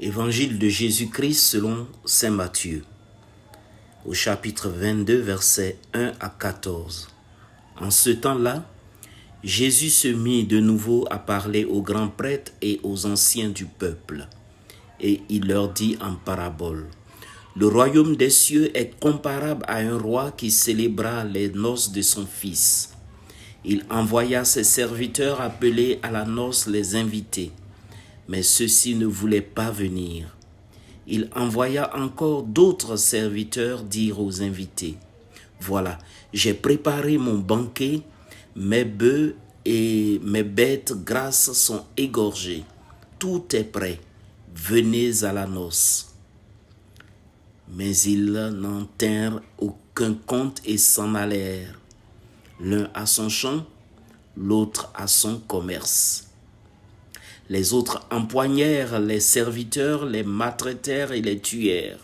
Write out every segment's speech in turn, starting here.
Évangile de Jésus-Christ selon saint Matthieu, au chapitre 22, versets 1 à 14. En ce temps-là, Jésus se mit de nouveau à parler aux grands prêtres et aux anciens du peuple. Et il leur dit en parabole, « Le royaume des cieux est comparable à un roi qui célébra les noces de son fils. Il envoya ses serviteurs appeler à la noce les invités. Mais ceux-ci ne voulaient pas venir. Il envoya encore d'autres serviteurs dire aux invités, « Voilà, j'ai préparé mon banquet, mes bœufs et mes bêtes grasses sont égorgés. Tout est prêt, venez à la noce. » Mais ils n'en tinrent aucun compte et s'en allèrent, l'un à son champ, l'autre à son commerce. Les autres empoignèrent les serviteurs, les maltraitèrent et les tuèrent.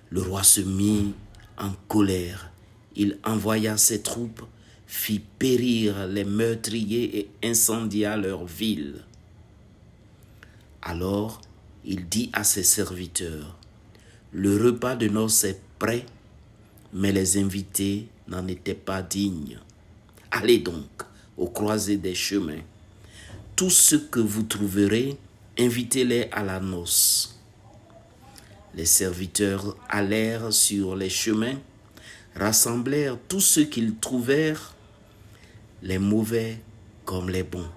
Le roi se mit en colère. Il envoya ses troupes, fit périr les meurtriers et incendia leur ville. Alors, il dit à ses serviteurs, « Le repas de noces est prêt, mais les invités n'en étaient pas dignes. Allez donc aux croisées des chemins. Tous ceux que vous trouverez, invitez-les à la noce. » Les serviteurs allèrent sur les chemins, rassemblèrent tous ceux qu'ils trouvèrent, les mauvais comme les bons.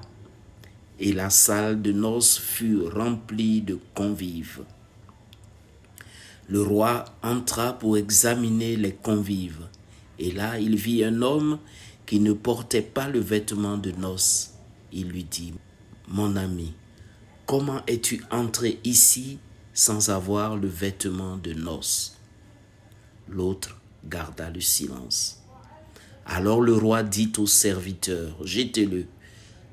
Et la salle de noces fut remplie de convives. Le roi entra pour examiner les convives, et là il vit un homme qui ne portait pas le vêtement de noces. Il lui dit, « Mon ami, comment es-tu entré ici sans avoir le vêtement de noces ?» L'autre garda le silence. Alors le roi dit aux serviteurs, « Jetez-le,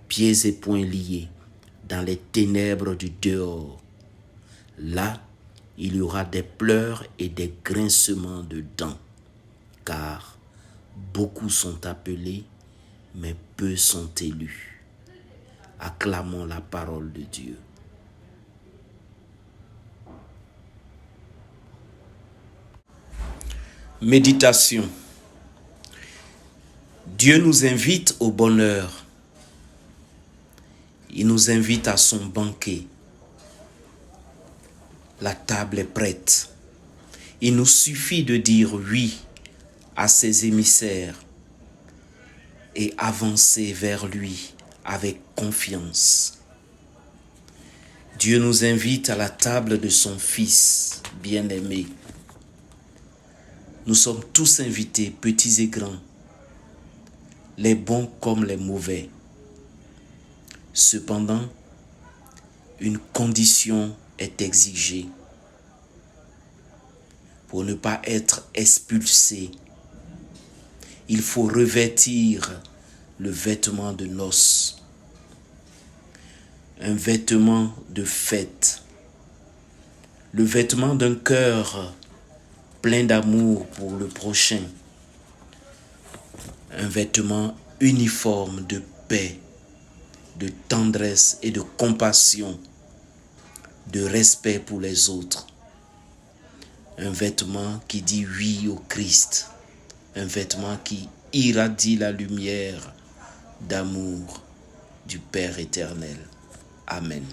pieds et poings liés, dans les ténèbres du dehors. Là, il y aura des pleurs et des grincements de dents, car beaucoup sont appelés, mais peu sont élus. » Acclamons la parole de Dieu. Méditation. Dieu nous invite au bonheur. Il nous invite à son banquet. La table est prête. Il nous suffit de dire oui à ses émissaires et avancer vers lui avec confiance. Dieu nous invite à la table de son Fils bien-aimé. Nous sommes tous invités, petits et grands, les bons comme les mauvais. Cependant, une condition est exigée pour ne pas être expulsé. Il faut revêtir le vêtement de noces, un vêtement de fête, le vêtement d'un cœur plein d'amour pour le prochain, un vêtement uniforme de paix, de tendresse et de compassion, de respect pour les autres, un vêtement qui dit oui au Christ, un vêtement qui irradie la lumière d'amour du Père éternel. Amen.